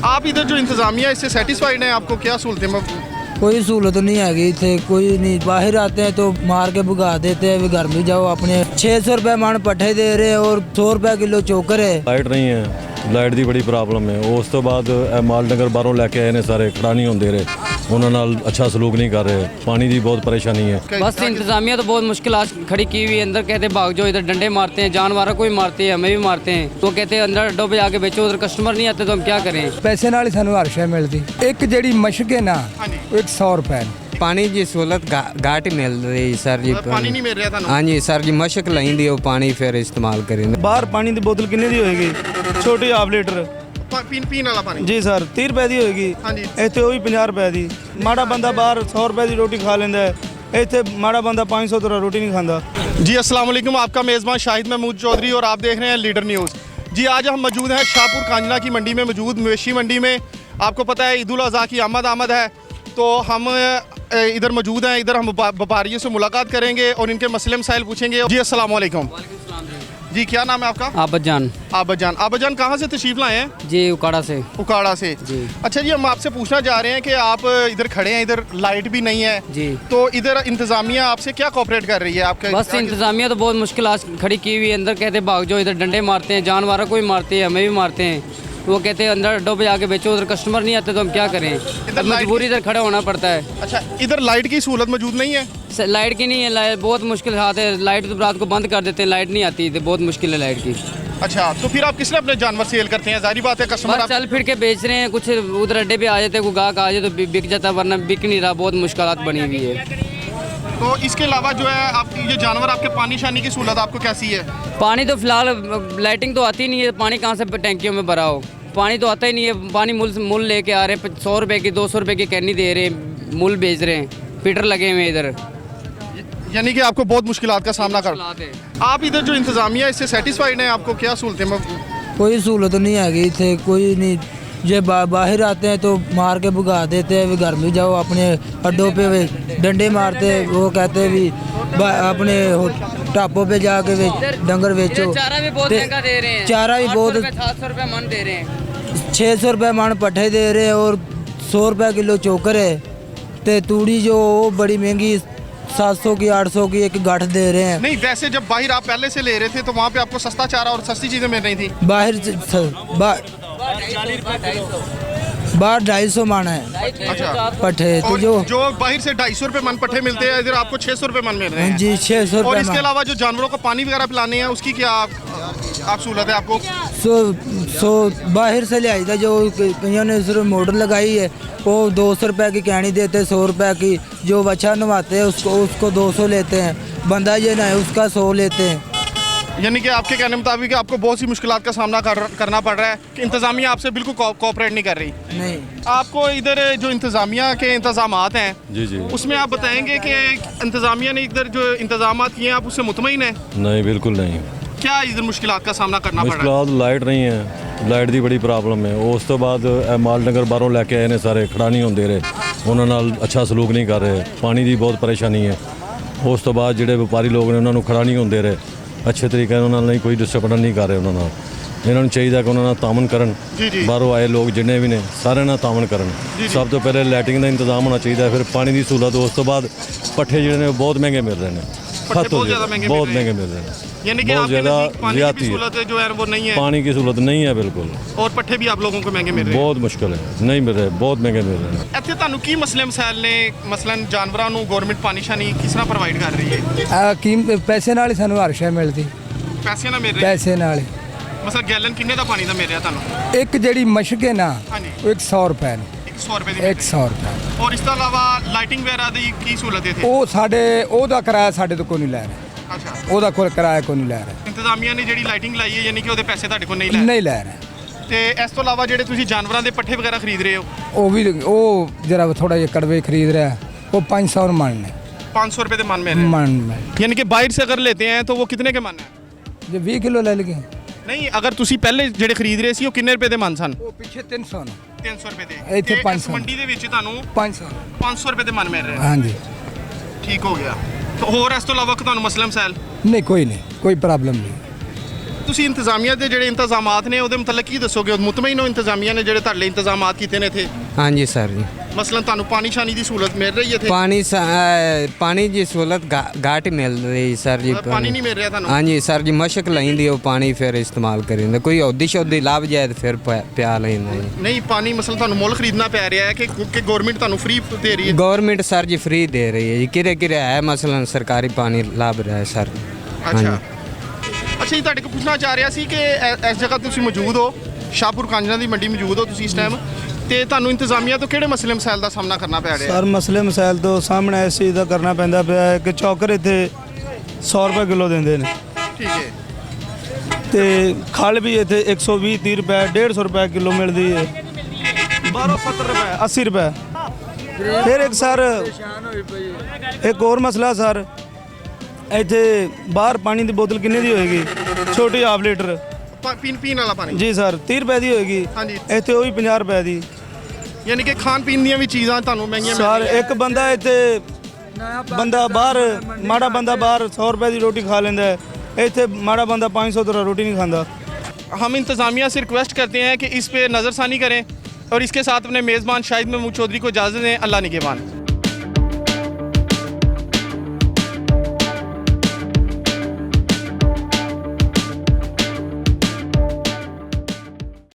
आप इधर जो इंतज़ामिया इससे सेटिस्फाइड हैं? आपको क्या सहूलतें कोई सहूलत नहीं हैगी इतने, कोई नहीं। बाहर आते हैं तो मार के भगा देते हैं, घर में जाओ अपने। 600 रुपये मन पट्ठे दे रहे हैं और 100 रुपये किलो चोकर है। लाइट नहीं है, लाइट ਦੀ ਬੜੀ ਪ੍ਰੋਬਲਮ ਹੈ। ਉਸ ਤੋਂ ਬਾਅਦ ਮਾਲ ਡੰਗਰ ਬਾਹਰੋਂ ਲੈ ਕੇ ਆਏ ਨੇ ਸਾਰੇ, ਖੜਾ ਨਹੀਂ ਹੁੰਦੇ ਰਹੇ, ਉਹਨਾਂ ਨਾਲ ਅੱਛਾ ਸਲੂਕ नहीं कर रहे। पानी की बहुत परेशानी है। बस इंतजामिया तो बहुत मुश्किल आज खड़ी की हुई है। अंदर कहते भाग जाओ, इधर डंडे मारते हैं, जानवरों को भी मारते हैं, हमें भी मारते हैं। तो कहते हैं अंदर अड्डों पे आके बेचो, उधर कस्टमर नहीं आते तो हम क्या करें। पैसे नाल ही सानू हर शय मिलती। एक जेड़ी मशक है ना, वो 100 रुपए। पानी की सहूलत घाट ही मिल रही सर जी। पानी नहीं मिल रहा था? हाँ जी सर जी, मशक लईंदी वो पानी फिर इस्तेमाल करें। बाहर पानी की बोतल किन्ने दी होएगी? छोटी हाफ लीटर पीने वाला पानी जी सर 30 रुपए की होएगी। इत्थे वो भी 50 रुपए की। माड़ा बंदा बाहर 100 रुपए की रोटी खा लेंदा है, इत्थे माड़ा बंदा 500 तरह रोटी नहीं खाता। जी अस्सलाम वालेकुम, आपका मेज़बान शाहिद महमूद चौधरी और आप देख रहे हैं लीडर न्यूज़। जी आज हम मौजूद हैं शाहपुर कांजना की मंडी में मौजूद, मवेशी मंडी में। आपको पता है ईद उल अज़हा की आमद है, तो हम इधर मौजूद हैं। इधर हम व्यापारियों से मुलाकात करेंगे और इनके मसले मसाइल पूछेंगे। जी अस्सलाम वालेकुम। जी क्या नाम है आपका? आबदजान। आबदजान कहाँ से तशरीफ़ लाए हैं? जी उकाड़ा से। उकाड़ा से जी। अच्छा जी, हम आपसे पूछना चाह रहे हैं कि आप इधर खड़े हैं, इधर लाइट भी नहीं है जी, तो इधर इंतज़ामिया आपसे क्या कोऑपरेट कर रही है? आपके बस इंतजामिया तो बहुत मुश्किल आज खड़ी की हुई है। अंदर कहते भाग जाओ, इधर डंडे मारते हैं, जानवरों को भी मारते हैं, हमें भी मारते हैं। वो कहते हैं अंदर अड्डों पे आके बेचो, उधर कस्टमर नहीं आते तो हम क्या करें। मजबूरी इधर खड़ा होना पड़ता है। अच्छा, इधर लाइट की सहूलत मौजूद नहीं है? लाइट की नहीं है, लाइट बहुत मुश्किल हाथ है। लाइट तो रात को बंद कर देते हैं, लाइट नहीं आती, तो बहुत मुश्किल है लाइट की। अच्छा, तो फिर आप किसने अपने जानवर सेल करते हैं? जाहिर बात है कस्टमर बस चल फिर के बेच रहे हैं। कुछ उधर अड्डे पे आ जाते, कोई गाहक आ जाए तो बिक जाता, वरना बिक नहीं रहा। बहुत मुश्किलात बनी हुई है। तो इसके अलावा जो है आप ये जानवर, आपके पानी शानी की सहूलत आपको कैसी है? पानी तो फिलहाल लाइटिंग तो आती नहीं है। पानी कहाँ से टैंकियों में भरा हो, पानी तो आता ही नहीं है। पानी मूल लेके आ रहे हैं, 100 रुपये की 200 रुपये की कैनी दे रहे हैं, मूल बेच रहे हैं, फीटर लगे हुए इधर। यानी कि आपको बहुत मुश्किलात का सामना कर। आप इधर जो इंतज़ामिया इससे सेटिस्फाइड हैं? आपको क्या सहूलतें? कोई सहूलत नहीं हैगी इतने, कोई नहीं। जो बाहर आते हैं तो मार के भगा देते हैं, घर में जाओ अपने। अड्डों पे वे डंडे मारते हैं, वो कहते हैं भी अपने ढाबों पे जाके डंगर बेचो। चारा भी बहुत महंगा दे रहे हैं, चारा भी बहुत 700 रुपये मन दे रहे हैं। 600 रुपये मन पट्ठे दे रहे हैं और 100 रुपये किलो चोकर है। तो तूड़ी जो वो बड़ी महंगी 700 की 800 की एक गांठ दे रहे हैं। नहीं, वैसे जब बाहर आप पहले से ले रहे थे तो वहाँ पे आपको सस्ता चारा और सस्ती चीज़ें मिल रही थी। बाहर 250 मन है अच्छा पट्ठे। तो जो बाहर से 250 रुपये मन पट्ठे मिलते हैं, इधर आपको 600 रुपये मन मिल रहे हैं। जी 600 और रुपये। इसके अलावा जो जानवरों को पानी वगैरह पिलाने हैं उसकी क्या आप सहूलत है आपको? सो बाहर से ले आई था, जो कईयों ने सिर्फ मोटर लगाई है, वो 200 रुपये की कहनी देते, 100 रुपये की। जो बच्चा नवाते हैं उसको 200 लेते हैं, बंदा ये ना है उसका 100 लेते हैं। यानी कि आपके कहने मुताबिक आपको बहुत सी मुश्किलात का सामना करना पड़ रहा है कि इंतज़ामिया आपसे बिल्कुल कोऑपरेट नहीं कर रही। नहीं, आपको इधर जो इंतज़ामिया के इंतज़ामात हैं जी जी, उसमें आप बताएंगे कि इंतज़ामिया ने इधर जो इंतज़ामात किए हैं आप उससे मुतमईन हैं? नहीं बिल्कुल नहीं। क्या इधर मुश्किलात का सामना करना पड़ रहा है? मुश्किलात लाइट नहीं है, लाइट ਦੀ ਬੜੀ ਪ੍ਰੋਬਲਮ ਹੈ। ਉਸ ਤੋਂ ਬਾਅਦ ਮਾਲ ਡੰਗਰ ਬਾਹਰੋਂ ਲੈ ਕੇ ਆਏ ਨੇ ਸਾਰੇ, ਖੜਾ ਨਹੀਂ ਹੁੰਦੇ ਰਹੇ, ਉਹਨਾਂ ਨਾਲ ਅੱਛਾ ਸਲੂਕ ਨਹੀਂ ਕਰ ਰਹੇ। ਪਾਣੀ ਦੀ ਬਹੁਤ ਪਰੇਸ਼ਾਨੀ ਹੈ। ਉਸ ਤੋਂ ਬਾਅਦ ਜਿਹੜੇ ਵਪਾਰੀ ਲੋਕ ਨੇ ਉਹਨਾਂ ਨੂੰ ਖੜਾ ਨਹੀਂ ਹੁੰਦੇ ਰਹੇ ਅੱਛੇ ਤਰੀਕੇ ਨਾਲ, ਉਹਨਾਂ ਨਾਲ ਨਹੀਂ ਕੋਈ ਡਿਸਟਰਬੈਂਸ ਨਹੀਂ ਕਰ ਰਹੇ। ਉਹਨਾਂ ਨਾਲ ਇਹਨਾਂ ਨੂੰ ਚਾਹੀਦਾ ਕਿ ਉਹਨਾਂ ਨਾਲ ਤਾਮਨ ਕਰਨ। ਬਾਹਰੋਂ ਆਏ ਲੋਕ ਜਿੰਨੇ ਵੀ ਨੇ ਸਾਰਿਆਂ ਨਾਲ ਤਾਮਨ ਕਰਨ। ਸਭ ਤੋਂ ਪਹਿਲੇ ਲਾਈਟਿੰਗ ਦਾ ਇੰਤਜ਼ਾਮ ਹੋਣਾ ਚਾਹੀਦਾ, ਫਿਰ ਪਾਣੀ ਦੀ ਸਹੂਲਤ। ਉਸ ਤੋਂ ਬਾਅਦ ਪੱਠੇ ਜਿਹੜੇ ਨੇ ਬਹੁਤ ਮਹਿੰਗੇ ਮਿਲ ਰਹੇ ਨੇ, बहुत ज़्यादा महंगे बहुत महंगे मिल रहे हैं। यानी कि बहुत आपके ज़्यादा नज़दीक पानी की ज़्यादती भी है। सहूलत है जो है वो नहीं है, पानी की सहूलत नहीं है बिल्कुल, और पट्ठे भी आप लोगों को महंगे मिल रहे हैं। बहुत मुश्किल है, नहीं मिल रहे, बहुत महंगे मिल रहे हैं। ਇੱਥੇ ਤੁਹਾਨੂੰ ਕੀ ਮਸਲੇ ਮਸਾਇਲ ਨੇ? ਮਸਲਨ ਜਾਨਵਰਾਂ ਨੂੰ ਗਵਰਨਮੈਂਟ ਪਾਣੀ ਸ਼ਾਨੀ ਕਿਸ ਤਰ੍ਹਾਂ ਪ੍ਰੋਵਾਈਡ ਕਰ ਰਹੀ ਹੈ? पैसे नाल ही सानू हर शय मिलती। ਪੈਸੇ ਨਾ ਮਿਲ ਰਹੇ? पैसे नाल ही। ਮਸਲਾ ਗੈਲਨ ਕਿੰਨੇ ਦਾ ਪਾਣੀ ਦਾ ਮਿਲ ਰਿਹਾ ਤੁਹਾਨੂੰ? एक जेड़ी मशक है ना, ਹਾਂਜੀ, वो 100 रुपए। 100 ਰੁਪਏ ਦੀ। 100 रुपए। ਔਰ ਇਸ ਤੋਂ ਇਲਾਵਾ ਲਾਈਟਿੰਗ ਵਗੈਰਾ ਦੀ ਕੀ ਸਹੂਲਤ ਹੈ ਇੱਥੇ? ਉਹ ਸਾਡੇ ਉਹਦਾ ਕਿਰਾਇਆ ਸਾਡੇ ਤੋਂ ਕੋਈ ਨਹੀਂ ਲੈ ਰਿਹਾ। ਅੱਛਾ, ਉਹਦਾ ਕੋਈ ਕਿਰਾਇਆ ਕੋਈ ਨਹੀਂ ਲੈ ਰਿਹਾ। ਇੰਤਜ਼ਾਮੀਆ ਨੇ ਜਿਹੜੀ ਲਾਈਟਿੰਗ ਲਾਈ ਹੈ ਯਾਨੀ ਕਿ ਉਹਦੇ ਪੈਸੇ ਤੁਹਾਡੇ ਕੋਲ ਨਹੀਂ ਲੈ ਰਹੇ। ਨਹੀਂ ਲੈ ਰਿਹਾ। ਤੇ ਇਸ ਤੋਂ ਇਲਾਵਾ ਜਿਹੜੇ ਤੁਸੀਂ ਜਾਨਵਰਾਂ ਦੇ ਪੱਠੇ ਵਗੈਰਾ ਖਰੀਦ ਰਹੇ ਹੋ ਉਹ ਵੀ ਉਹ ਜਿਹੜਾ ਥੋੜਾ ਜਿਹਾ ਕੜਵੇ ਖਰੀਦ ਰਿਹਾ, ਉਹ 500 मन है। 500 रुपये ਦੇ ਮਨ ਮਿਲ ਰਹੇ मन में यानी कि बाहर से अगर लेते हैं तो वो कितने के मन है? ਜੇ 20 किलो ਲੈ ਲਗੇ। ਨਹੀਂ, ਅਗਰ ਤੁਸੀਂ ਪਹਿਲੇ ਜਿਹੜੇ ਖਰੀਦ ਰਹੇ ਸੀ ਉਹ ਕਿੰਨੇ ਰੁਪਏ ਦੇ ਮਨ ਸਨ? ਉਹ ਪਿੱਛੇ 300 ਨੇ। 300 ਰੁਪਏ ਦੇ। ਇੱਥੇ ਤੇ ਇਸ 500 ਮੰਡੀ ਦੇ ਵਿੱਚ ਤੁਹਾਨੂੰ 500। 500 ਰੁਪਏ ਦੇ ਮਨ ਮਿਲ ਰਹੇ ਹਾਂਜੀ। ਠੀਕ ਹੋ ਗਿਆ। तो ਹੋਰ ਇਸ ਤੋਂ ਇਲਾਵਾ ਤੁਹਾਨੂੰ ਮਸਲਾ ਮਸਾਇਲ? ਨਹੀਂ, ਕੋਈ ਨਹੀਂ, ਕੋਈ प्रॉब्लम नहीं। ਤੁਸੀਂ ਇੰਤਜ਼ਾਮੀਆ ਦੇ ਜਿਹੜੇ ਇੰਤਜ਼ਾਮਾਤ ਨੇ ਉਹਦੇ ਮੁਤਲਕ ਕੀ ਦੱਸੋਗੇ? ਮੁਤਮਈਨ ਹੋ ਇੰਤਜ਼ਾਮੀਆ ਨੇ ਜਿਹੜੇ ਤੁਹਾਡੇ ਲਈ ਇੰਤਜ਼ਾਮਾਤ ਕੀਤੇ ਨੇ ਇੱਥੇ? हाँ जी सर जी। ਮਸਲਨ ਤੁਹਾਨੂੰ ਪਾਣੀ ਸ਼ਾਨੀ ਦੀ ਸਹੂਲਤ ਮਿਲ ਰਹੀ ਹੈ ਇੱਥੇ? पानी की सहूलत घाट ही मिल रही सर जी। ਪਾਣੀ ਨਹੀਂ ਮਿਲ ਰਿਹਾ ਤੁਹਾਨੂੰ? हाँ जी सर जी, मशक लैंदी वो पानी फिर इस्तेमाल करेंगे, कोई औदी शौदी लाभ जाए तो फिर प्या लेंगे जी। ਨਹੀਂ ਪਾਣੀ ਮਸਲਨ ਤੁਹਾਨੂੰ ਮੁੱਲ ਖਰੀਦਣਾ ਪੈ ਰਿਹਾ ਹੈ ਕਿ ਗਵਰਨਮੈਂਟ ਤੁਹਾਨੂੰ ਫ੍ਰੀ ਦੇ ਰਹੀ ਹੈ? गवर्नमेंट सर जी फ्री दे रही है जी, किरे किरे है मसलन सरकारी पानी लाभ रहा है सर। हाँ ਅੱਛਾ जी। ਅੱਛਾ ਜੀ, ਤੁਹਾਡੇ ਕੋਲ ਪੁੱਛਣਾ ਚਾਹ ਰਿਹਾ ਸੀ ਕਿ ਇਸ ਜਗ੍ਹਾ ਤੁਸੀਂ ਮੌਜੂਦ ਹੋ, ਸ਼ਾਹਪੁਰ ਕਾਂਜਲਾ ਦੀ ਮੰਡੀ ਮੌਜੂਦ ਹੋ ਤੁਸੀਂ ਇਸ ਟਾਈਮ, ਤੇ ਤੁਹਾਨੂੰ ਇੰਤਜ਼ਾਮੀਆ ਤੋਂ ਕਿਹੜੇ ਮਸਲੇ ਮਸਾਇਲ ਦਾ ਸਾਹਮਣਾ ਕਰਨਾ ਪੈ ਰਿਹਾ? ਸਰ ਮਸਲੇ ਮਸਾਇਲ ਤੋਂ ਸਾਹਮਣੇ ਇਸ ਚੀਜ਼ ਦਾ ਕਰਨਾ ਪੈਂਦਾ ਪਿਆ ਹੈ ਕਿ ਚੌਕਰ ਇੱਥੇ 100 ਰੁਪਏ ਕਿਲੋ ਦਿੰਦੇ ਨੇ, ਠੀਕ ਹੈ। ਤੇ ਖਲ ਵੀ ਇੱਥੇ 120 30 ਰੁਪਏ 150 ਰੁਪਏ ਕਿਲੋ ਮਿਲਦੀ ਹੈ, ਬਾਹਰੋਂ 70 ਰੁਪਏ 80 ਰੁਪਏ। ਫਿਰ ਇੱਕ ਸਰ ਇੱਕ ਹੋਰ ਮਸਲਾ ਸਰ, ਇੱਥੇ ਬਾਹਰ ਪਾਣੀ ਦੀ ਬੋਤਲ ਕਿੰਨੇ ਦੀ ਹੋਏਗੀ? ਛੋਟੀ ਹਾਫ ਲੀਟਰ ਪੀਣ ਵਾਲਾ ਪਾਣੀ ਜੀ ਸਰ 30 ਰੁਪਏ ਦੀ ਹੋਏਗੀ, ਹਾਂਜੀ। ਇੱਥੇ ਉਹ ਵੀ 50 ਰੁਪਏ ਦੀ। ਯਾਨੀ ਕਿ ਖਾਣ ਪੀਣ ਦੀਆਂ ਵੀ ਚੀਜ਼ਾਂ ਤੁਹਾਨੂੰ ਮਹਿੰਗੀਆਂ ਮਿਲ ਸਰ ਰਹੀਆਂ। ਇੱਕ ਬੰਦਾ ਇੱਥੇ ਬੰਦਾ ਬਾਹਰ ਮਾੜਾ ਬੰਦਾ ਬਾਹਰ 100 ਰੁਪਏ ਦੀ ਰੋਟੀ ਖਾ ਲੈਂਦਾ ਹੈ, ਇੱਥੇ ਮਾੜਾ ਬੰਦਾ 500 ਦੀ ਰੋਟੀ नहीं खाता। हम इंतज़ामिया से रिक्वेस्ट करते हैं कि इस पे नज़रसानी करें और इसके साथ अपने मेज़बान शाहिद महमूद चौधरी को इजाज़त दें। अल्लाह निगहबान।